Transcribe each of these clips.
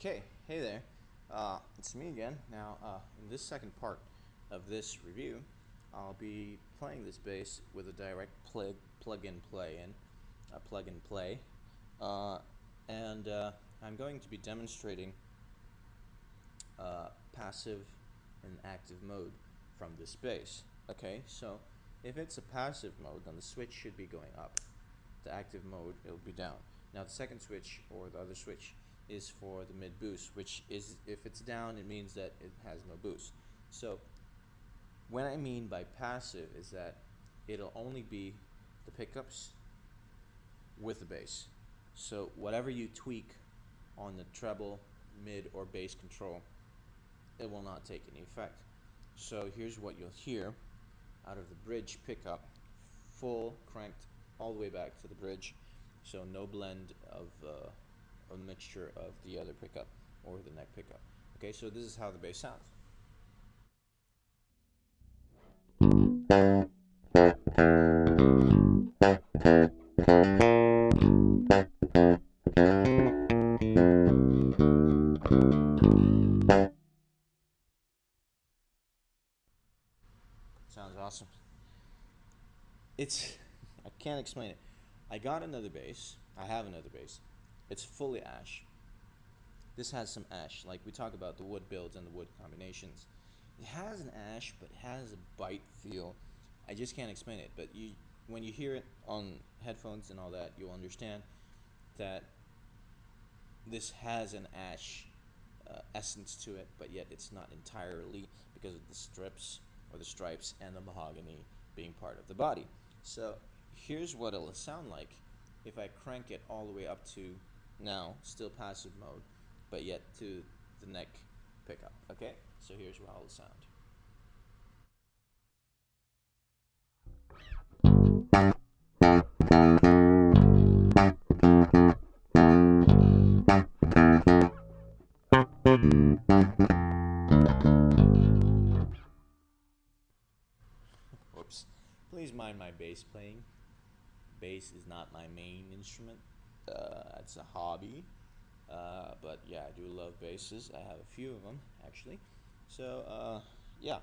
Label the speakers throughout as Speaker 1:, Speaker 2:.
Speaker 1: Okay, hey there. It's me again. Now, in this second part of this review, I'll be playing this bass with a direct plug and play, uh, and I'm going to be demonstrating passive and active mode from this bass. Okay, so if it's a passive mode, then the switch should be going up. The active mode, it'll be down. Now the second switch, or the other switch, is for the mid boost, which is, if it's down, it means that it has no boost. So what I mean by passive is that it'll only be the pickups with the bass. So whatever you tweak on the treble, mid, or bass control, it will not take any effect. So here's what you'll hear out of the bridge pickup, full cranked all the way back to the bridge, so no blend of a mixture of the other pickup or the neck pickup. Okay, so this is how the bass sounds. Sounds awesome. I can't explain it. I got another bass. I have another bass. It's fully ash. This has some ash, like we talk about the wood builds and the wood combinations. It has an ash, but it has a bite feel. I just can't explain it, but when you hear it on headphones and all that, you'll understand that this has an ash essence to it, but yet it's not entirely, because of the strips or the stripes and the mahogany being part of the body. So here's what it'll sound like if I crank it all the way up to now still passive mode, but yet to the neck pickup. Okay, so here's how it'll sound. Whoops. Please mind my bass playing. Bass is not my main instrument. It's a hobby. But yeah, I do love basses. I have a few of them, actually. So, yeah,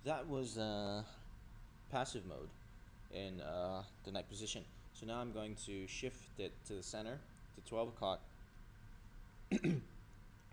Speaker 1: that was passive mode in the neck position. So now I'm going to shift it to the center, to 12 o'clock.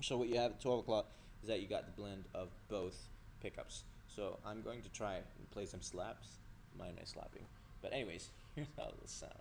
Speaker 1: So what you have at 12 o'clock is that you got the blend of both pickups. So I'm going to try and play some slaps. Mind my slapping. But anyways, here's how it'll sound.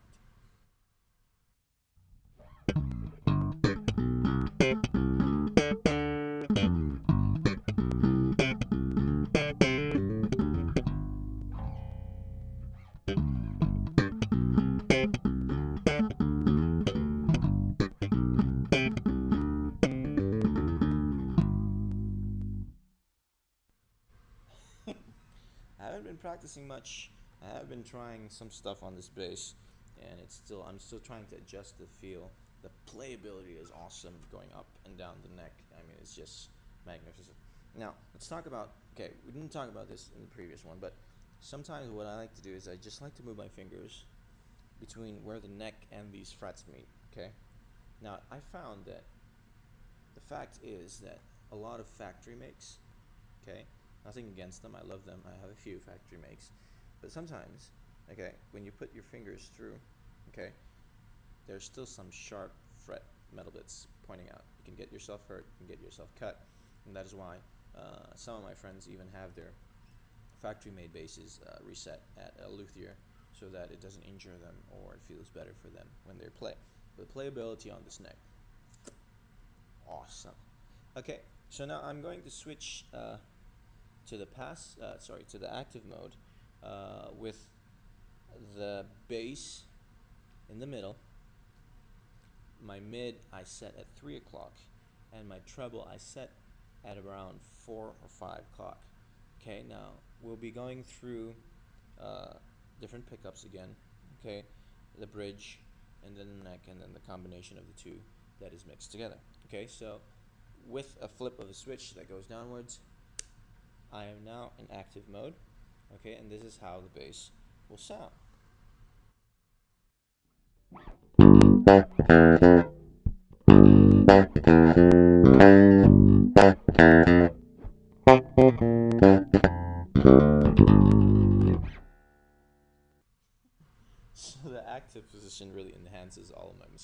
Speaker 1: I haven't been practicing much. I have been trying some stuff on this bass, and I'm still trying to adjust the feel. The playability is awesome, going up and down the neck. I mean, it's just magnificent. Now, let's talk about, okay, we didn't talk about this in the previous one, but sometimes what I like to do is I just like to move my fingers between where the neck and these frets meet, okay? Now, I found that the fact is that a lot of factory makes, okay, nothing against them, I love them, I have a few factory makes, but sometimes, okay, when you put your fingers through, okay, there's still some sharp fret metal bits pointing out. You can get yourself hurt, you can get yourself cut, and that is why some of my friends even have their factory made basses reset at a luthier so that it doesn't injure them or it feels better for them when they play. The playability on this neck, awesome. Okay, so now I'm going to switch to the active mode with the bass in the middle. My mid I set at 3 o'clock, and my treble I set at around 4 or 5 o'clock. Okay, now we'll be going through different pickups again. Okay, the bridge, and then the neck, and then the combination of the two that is mixed together. Okay, so with a flip of the switch that goes downwards, I am now in active mode. Okay, and this is how the bass will sound.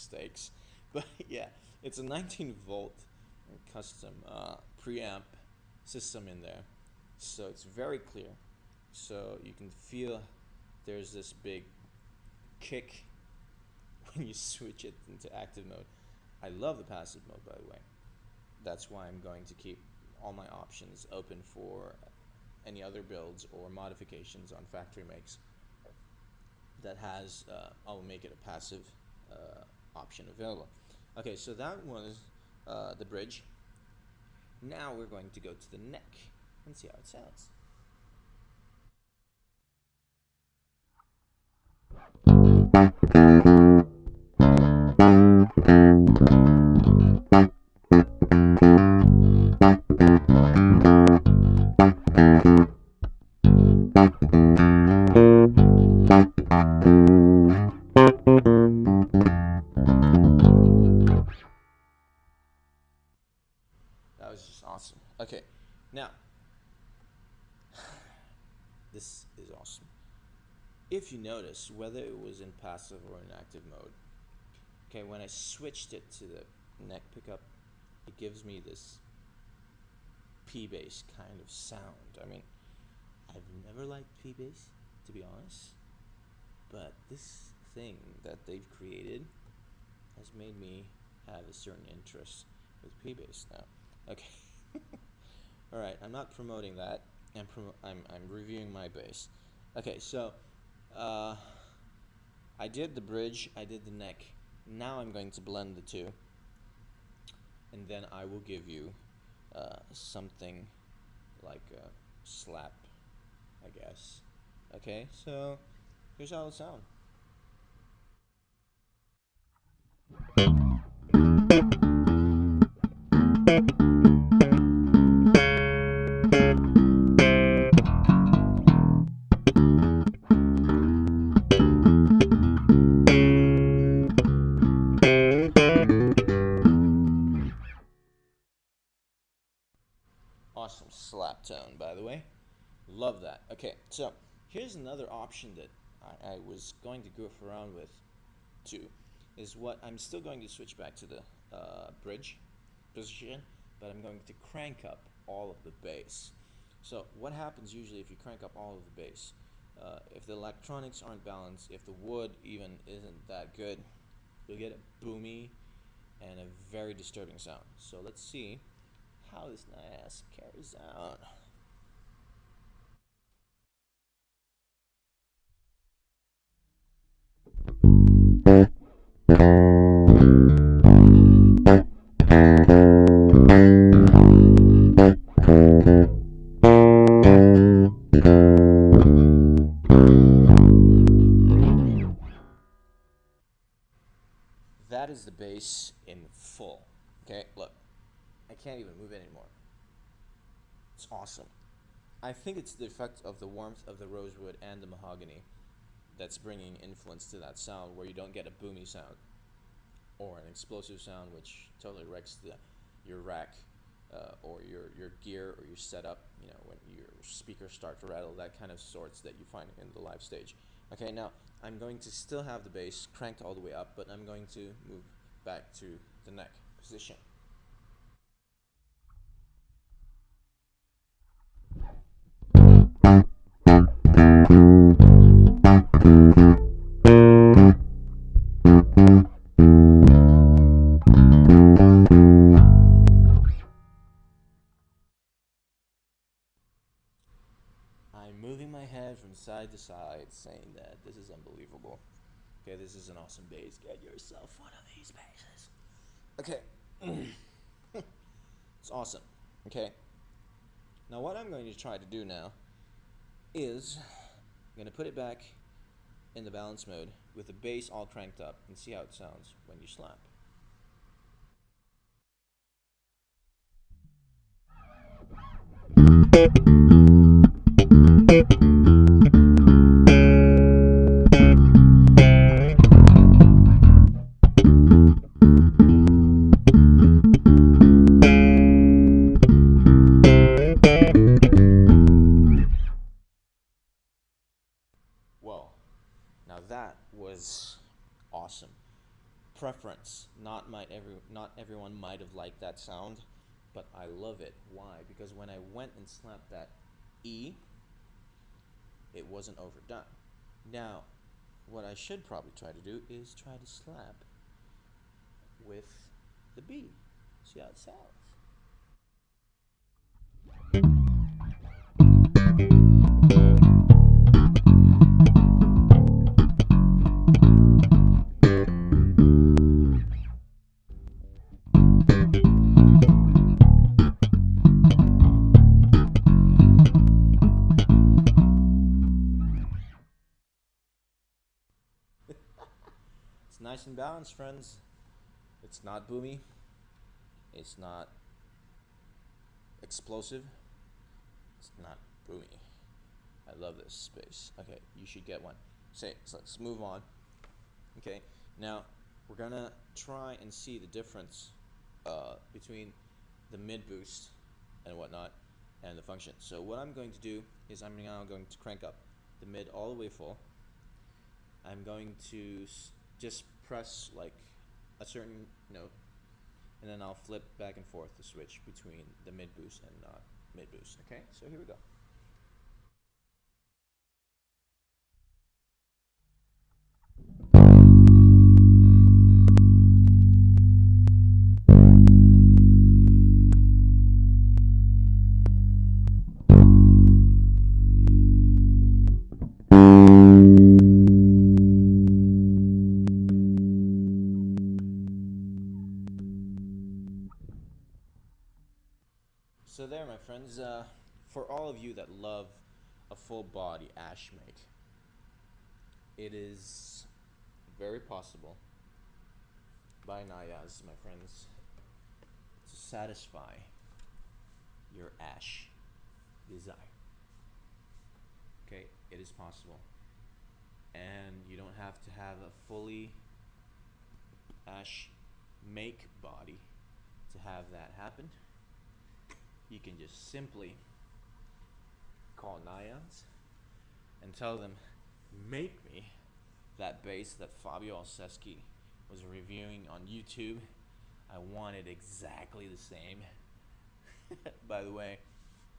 Speaker 1: mistakes. But yeah, it's a 19-volt custom preamp system in there, so it's very clear. So you can feel there's this big kick when you switch it into active mode. I love the passive mode, by the way. That's why I'm going to keep all my options open for any other builds or modifications on factory makes that has, I'll make it a passive option available. Okay, so that was the bridge. Now we're going to go to the neck and see how it sounds. That was just awesome. Okay, now this is awesome. If you notice, whether it was in passive or in active mode, okay, when I switched it to the neck pickup, it gives me this P-bass kind of sound. I mean, I've never liked P-bass, to be honest, but this thing that they've created has made me have a certain interest with P-bass now. Okay. All right, I'm not promoting that. I'm reviewing my bass. Okay, so I did the bridge, I did the neck. Now I'm going to blend the two, and then I will give you something like a slap, I guess. Okay, so here's how it'll sound. Awesome slap tone, by the way. Love that. Okay, so here's another option that I was going to goof around with too, is what I'm still going to switch back to the bridge position, but I'm going to crank up all of the bass. So what happens usually if you crank up all of the bass? If the electronics aren't balanced, if the wood even isn't that good, you'll get a boomy and a very disturbing sound. So let's see how this NayAZ carries out. That is the bass in full. Okay, look, I can't even move it anymore. It's awesome. I think it's the effect of the warmth of the rosewood and the mahogany that's bringing influence to that sound, where you don't get a boomy sound or an explosive sound which totally wrecks your rack or your gear or your setup, you know, when your speakers start to rattle, that kind of sorts that you find in the live stage. Okay, now I'm going to still have the bass cranked all the way up, but I'm going to move back to the neck position. I'm moving my head from side to side, saying that this is unbelievable. Okay, this is an awesome bass. Get yourself one of these basses. Okay. It's awesome. Okay. Now what I'm going to try to do now is I'm going to put it back in the balance mode with the bass all cranked up and see how it sounds when you slap. Whoa. Now that was awesome. Preference. preference. Not everyone might have liked that sound, but I love it. Why? Because when I went and slapped that E, it wasn't overdone. Now, what I should probably try to do is try to slap with the B. See how it sounds. It's nice and balanced, friends. It's not boomy. It's not explosive. It's not boomy. I love this space. Okay, you should get one. So let's move on. Okay, now we're gonna try and see the difference between the mid boost and whatnot and the function. So what I'm going to do is I'm now going to crank up the mid all the way full. I'm going to just press like a certain note, and then I'll flip back and forth the switch between the mid boost and not mid boost. Okay, so here we go. So there, my friends, for all of you that love a full body ash make, it is very possible by NayAZ, my friends, to satisfy your ash desire. Okay, it is possible. And you don't have to have a fully ash make body to have that happen. You can just simply call NayAZ and tell them, make me that bass that Fabio Alceschi was reviewing on YouTube. I want it exactly the same. By the way,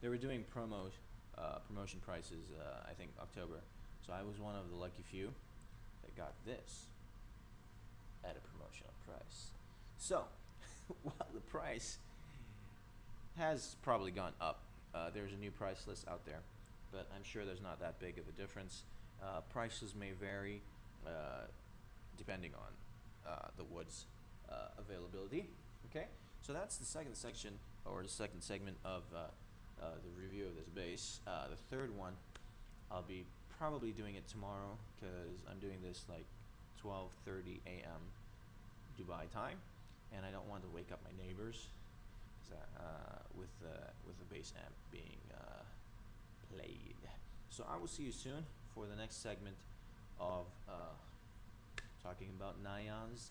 Speaker 1: they were doing promotion prices, I think October. So I was one of the lucky few that got this at a promotional price. So, while the price has probably gone up, there's a new price list out there, but I'm sure there's not that big of a difference. Prices may vary depending on the wood's availability. Okay, so that's the second section, or the second segment of the review of this bass. The third one, I'll be probably doing it tomorrow because I'm doing this like 12:30 a.m. Dubai time, and I don't want to wake up my neighbors with the bass amp being played. So I will see you soon for the next segment of talking about NayAZ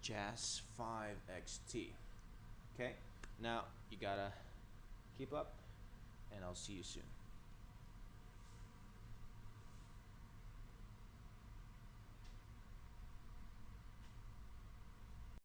Speaker 1: Jas 5XT. Okay, now you gotta keep up, and I'll see you soon.